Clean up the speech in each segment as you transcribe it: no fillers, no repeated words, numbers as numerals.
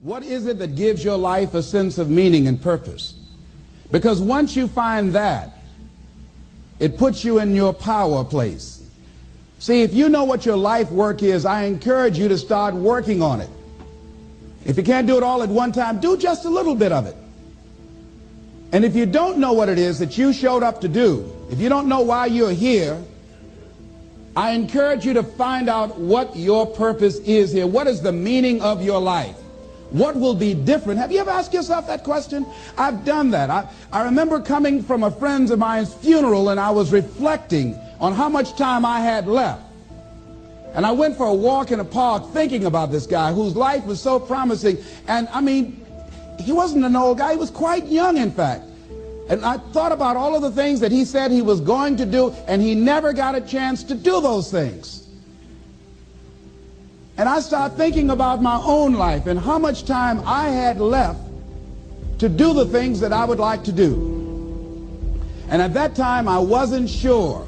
What is it that gives your life a sense of meaning and purpose? Because once you find that, it puts you in your power place. See, if you know what your life work is, I encourage you to start working on it. If you can't do it all at one time, do just a little bit of it. And if you don't know what it is that you showed up to do, if you don't know why you're here, I encourage you to find out what your purpose is here. What is the meaning of your life? What will be different? Have you ever asked yourself that question? I've done that. I remember coming from a friend of mine's funeral, and I was reflecting on how much time I had left. And I went for a walk in a park thinking about this guy whose life was so promising. And I mean, he wasn't an old guy. He was quite young, in fact. And I thought about all of the things that he said he was going to do, and he never got a chance to do those things. And I started thinking about my own life and how much time I had left to do the things that I would like to do. And at that time, I wasn't sure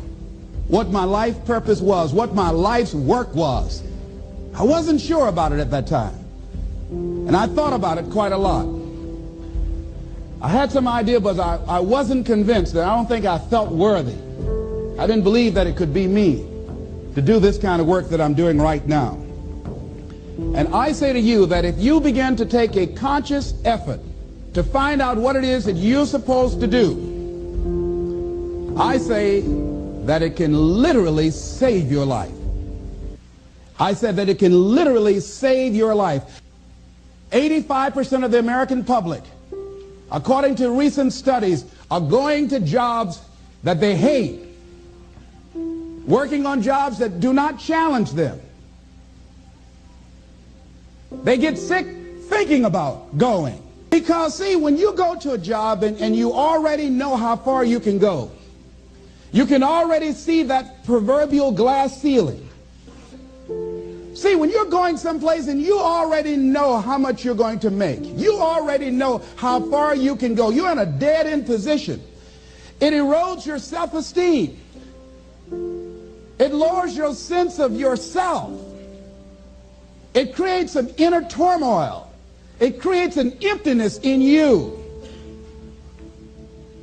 what my life purpose was, what my life's work was. I wasn't sure about it at that time. And I thought about it quite a lot. I had some idea, but I wasn't convinced. That I don't think I felt worthy. I didn't believe that it could be me to do this kind of work that I'm doing right now. And I say to you that if you begin to take a conscious effort to find out what it is that you're supposed to do, I say that it can literally save your life. I said that it can literally save your life. 85% of the American public, according to recent studies, are going to jobs that they hate, working on jobs that do not challenge them. They get sick thinking about going. Because, see, when you go to a job and you already know how far you can go, you can already see that proverbial glass ceiling. See, when you're going someplace and you already know how much you're going to make, you already know how far you can go, you're in a dead-end position. It erodes your self-esteem. It lowers your sense of yourself. It creates an inner turmoil. It creates an emptiness in you.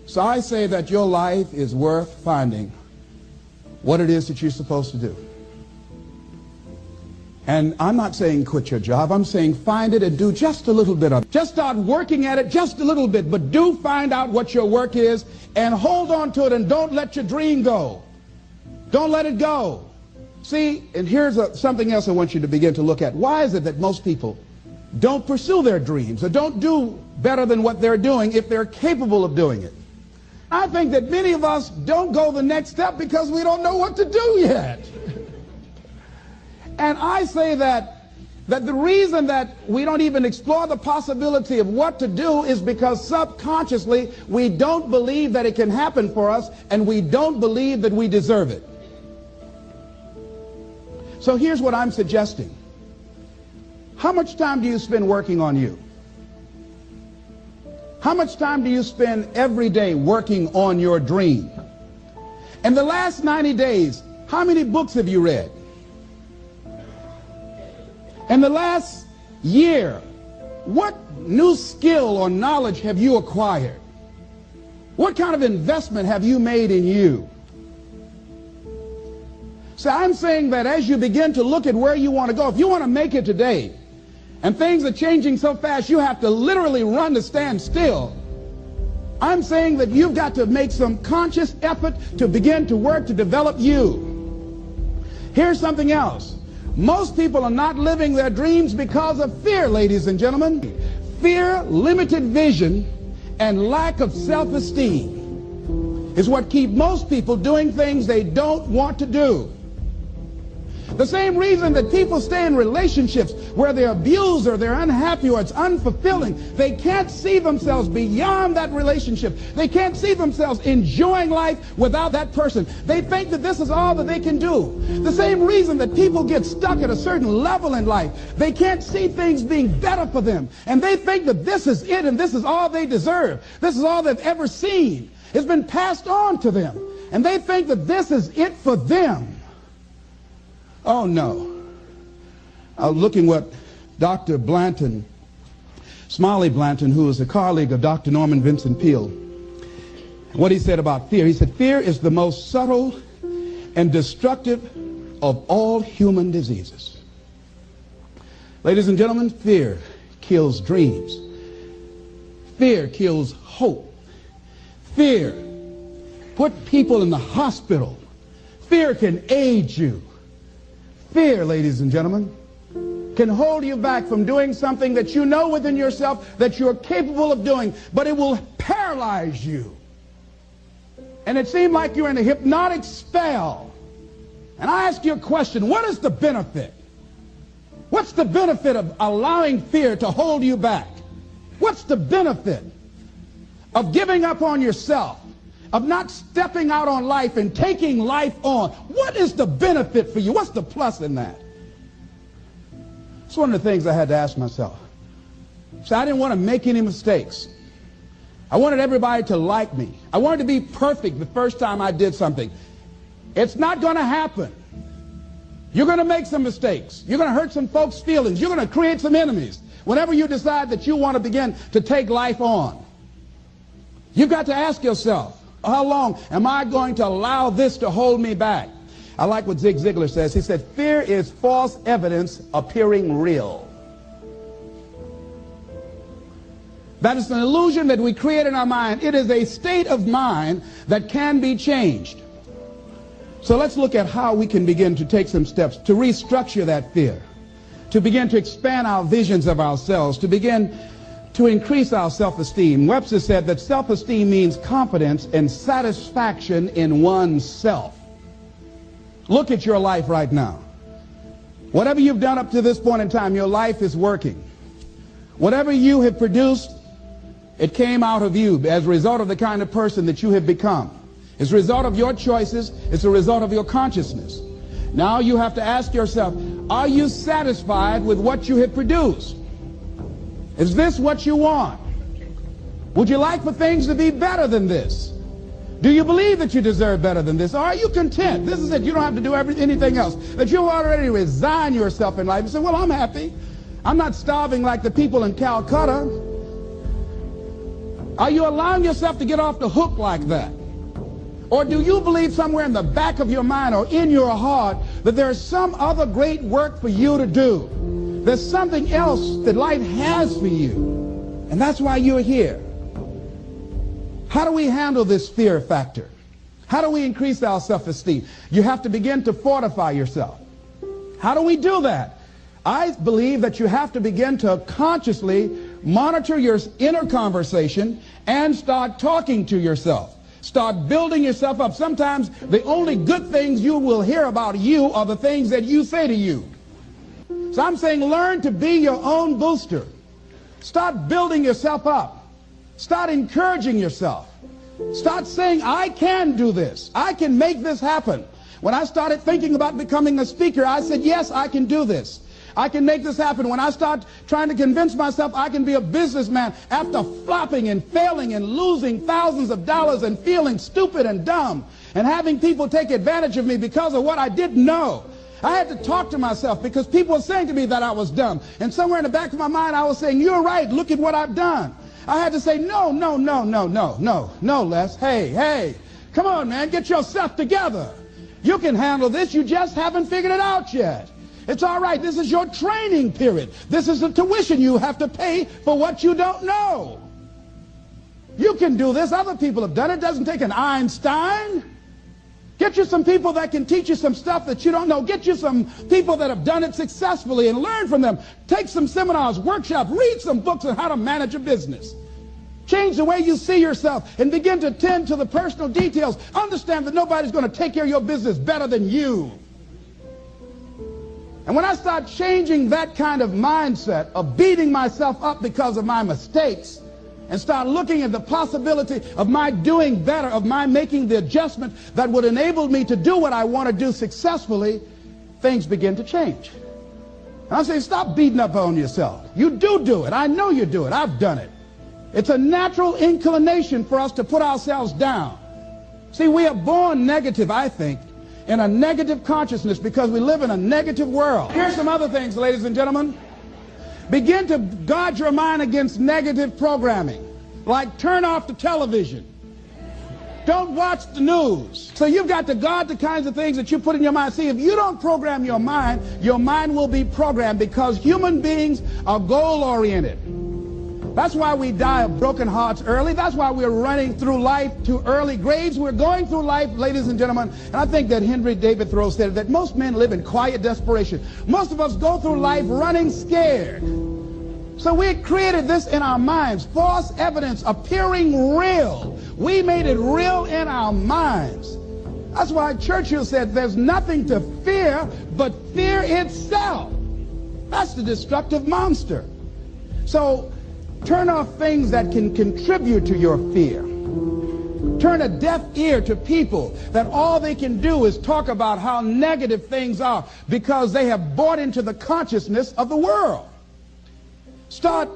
So I say that your life is worth finding what it is that you're supposed to do. And I'm not saying quit your job. I'm saying find it and do just a little bit of it. Just start working at it just a little bit, but do find out what your work is and hold on to it and don't let your dream go. Don't let it go. See, and here's something else I want you to begin to look at. Why is it that most people don't pursue their dreams or don't do better than what they're doing if they're capable of doing it? I think that many of us don't go the next step because we don't know what to do yet. And I say that the reason that we don't even explore the possibility of what to do is because subconsciously we don't believe that it can happen for us, and we don't believe that we deserve it. So here's what I'm suggesting. How much time do you spend working on you? How much time do you spend every day working on your dream? In the last 90 days, how many books have you read? In the last year, what new skill or knowledge have you acquired? What kind of investment have you made in you? So I'm saying that as you begin to look at where you want to go, if you want to make it today, and things are changing so fast you have to literally run to stand still, I'm saying that you've got to make some conscious effort to begin to work to develop you. Here's something else. Most people are not living their dreams because of fear, ladies and gentlemen. Fear, limited vision, and lack of self-esteem is what keep most people doing things they don't want to do. The same reason that people stay in relationships where they're abused or they're unhappy or it's unfulfilling, they can't see themselves beyond that relationship. They can't see themselves enjoying life without that person. They think that this is all that they can do. The same reason that people get stuck at a certain level in life, they can't see things being better for them. And they think that this is it and this is all they deserve. This is all they've ever seen. It's been passed on to them. And they think that this is it for them. Oh no. Looking what Dr. Blanton Smiley Blanton, who is a colleague of Dr. Norman Vincent Peale. What he said about fear, he said, fear is the most subtle and destructive of all human diseases. Ladies and gentlemen, fear kills dreams. Fear kills hope. Fear put people in the hospital. Fear can age you. Fear, ladies and gentlemen, can hold you back from doing something that you know within yourself that you're capable of doing, but it will paralyze you. And it seemed like you're in a hypnotic spell. And I ask you a question, what is the benefit? What's the benefit of allowing fear to hold you back? What's the benefit of giving up on yourself, of not stepping out on life and taking life on? What is the benefit for you? What's the plus in that? It's one of the things I had to ask myself. So I didn't want to make any mistakes. I wanted everybody to like me. I wanted to be perfect the first time I did something. It's not going to happen. You're going to make some mistakes. You're going to hurt some folks' feelings. You're going to create some enemies whenever you decide that you want to begin to take life on. You've got to ask yourself, how long am I going to allow this to hold me back? I like what Zig Ziglar says. He said, fear is false evidence appearing real. That is an illusion that we create in our mind. It is a state of mind that can be changed. So let's look at how we can begin to take some steps to restructure that fear, to begin to expand our visions of ourselves, to begin to increase our self-esteem. Webster said that self-esteem means confidence and satisfaction in oneself. Look at your life right now. Whatever you've done up to this point in time, your life is working. Whatever you have produced, it came out of you as a result of the kind of person that you have become. It's a result of your choices. It's a result of your consciousness. Now you have to ask yourself, are you satisfied with what you have produced? Is this what you want? Would you like for things to be better than this? Do you believe that you deserve better than this? Or are you content? This is it. You don't have to do anything else. That you already resign yourself in life and say, well, I'm happy. I'm not starving like the people in Calcutta. Are you allowing yourself to get off the hook like that? Or do you believe somewhere in the back of your mind or in your heart that there's some other great work for you to do? There's something else that life has for you. And that's why you're here. How do we handle this fear factor? How do we increase our self-esteem? You have to begin to fortify yourself. How do we do that? I believe that you have to begin to consciously monitor your inner conversation and start talking to yourself. Start building yourself up. Sometimes the only good things you will hear about you are the things that you say to you. So I'm saying learn to be your own booster. Start building yourself up. Start encouraging yourself. Start saying, I can do this. I can make this happen. When I started thinking about becoming a speaker, I said, yes, I can do this. I can make this happen. When I start trying to convince myself I can be a businessman after flopping and failing and losing thousands of dollars and feeling stupid and dumb and having people take advantage of me because of what I didn't know, I had to talk to myself because people were saying to me that I was dumb. And somewhere in the back of my mind, I was saying, you're right. Look at what I've done. I had to say, no, Les. Hey, come on, man. Get yourself together. You can handle this. You just haven't figured it out yet. It's all right. This is your training period. This is the tuition you have to pay for what you don't know. You can do this. Other people have done it. It doesn't take an Einstein. Get you some people that can teach you some stuff that you don't know. Get you some people that have done it successfully and learn from them. Take some seminars, workshops, read some books on how to manage a business. Change the way you see yourself and begin to tend to the personal details. Understand that nobody's going to take care of your business better than you. And when I start changing that kind of mindset of beating myself up because of my mistakes and start looking at the possibility of my doing better, of my making the adjustment that would enable me to do what I want to do successfully, things begin to change. And I'm saying, stop beating up on yourself. You do it. I know you do it. I've done it. It's a natural inclination for us to put ourselves down. See, we are born negative, I think, in a negative consciousness because we live in a negative world. Here's some other things, ladies and gentlemen. Begin to guard your mind against negative programming, like turn off the television. Don't watch the news. So you've got to guard the kinds of things that you put in your mind. See, if you don't program your mind will be programmed, because human beings are goal-oriented. That's why we die of broken hearts early. That's why we're running through life to early graves. We're going through life, ladies and gentlemen, and I think that Henry David Thoreau said that most men live in quiet desperation. Most of us go through life running scared. So we created this in our minds, false evidence appearing real. We made it real in our minds. That's why Churchill said there's nothing to fear but fear itself. That's the destructive monster. So turn off things that can contribute to your fear. Turn a deaf ear to people that all they can do is talk about how negative things are, because they have bought into the consciousness of the world. Start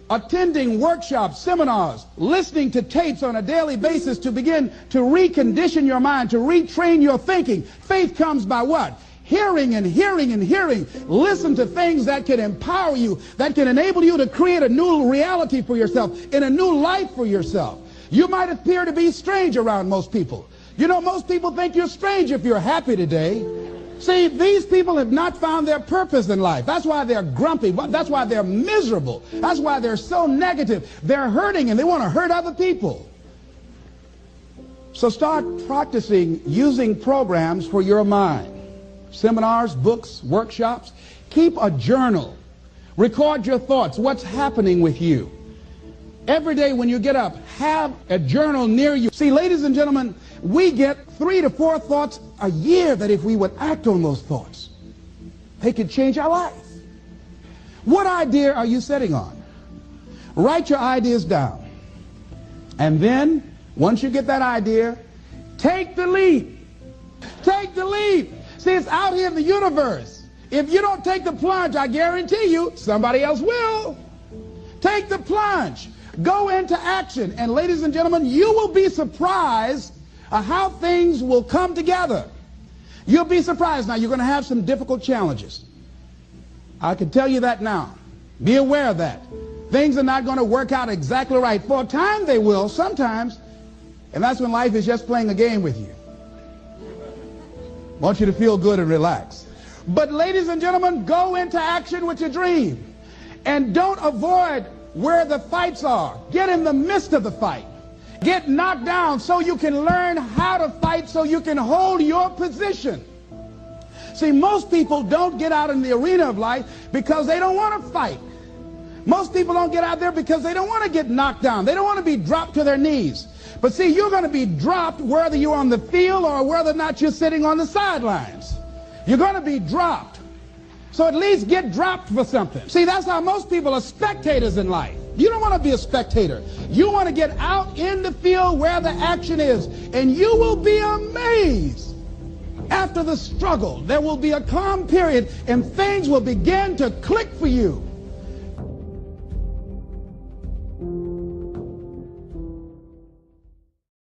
attending workshops, seminars, listening to tapes on a daily basis to begin to recondition your mind, to retrain your thinking. Faith comes by what? Hearing and hearing and hearing. Listen to things that can empower you, that can enable you to create a new reality for yourself, and a new life for yourself. You might appear to be strange around most people. You know, most people think you're strange if you're happy today. See, these people have not found their purpose in life. That's why they're grumpy. That's why they're miserable. That's why they're so negative. They're hurting and they want to hurt other people. So start practicing using programs for your mind. Seminars, books, workshops. Keep a journal. Record your thoughts. What's happening with you? Every day when you get up, have a journal near you. See, ladies and gentlemen, we get 3 to 4 thoughts a year that if we would act on those thoughts, they could change our life. What idea are you sitting on? Write your ideas down. And then, once you get that idea, take the leap. Take the leap. See, it's out here in the universe. If you don't take the plunge, I guarantee you, somebody else will. Take the plunge. Go into action. And ladies and gentlemen, you will be surprised how things will come together. You'll be surprised. Now, you're going to have some difficult challenges. I can tell you that now. Be aware of that. Things are not going to work out exactly right. For a time they will, sometimes. And that's when life is just playing a game with you. I want you to feel good and relax. But ladies and gentlemen, go into action with your dream. And don't avoid where the fights are. Get in the midst of the fight. Get knocked down so you can learn how to fight, so you can hold your position. See, most people don't get out in the arena of life because they don't want to fight. Most people don't get out there because they don't want to get knocked down. They don't want to be dropped to their knees. But see, you're going to be dropped whether you're on the field or whether or not you're sitting on the sidelines. You're going to be dropped. So at least get dropped for something. See, that's how most people are spectators in life. You don't want to be a spectator. You want to get out in the field where the action is. And you will be amazed. After the struggle, there will be a calm period and things will begin to click for you.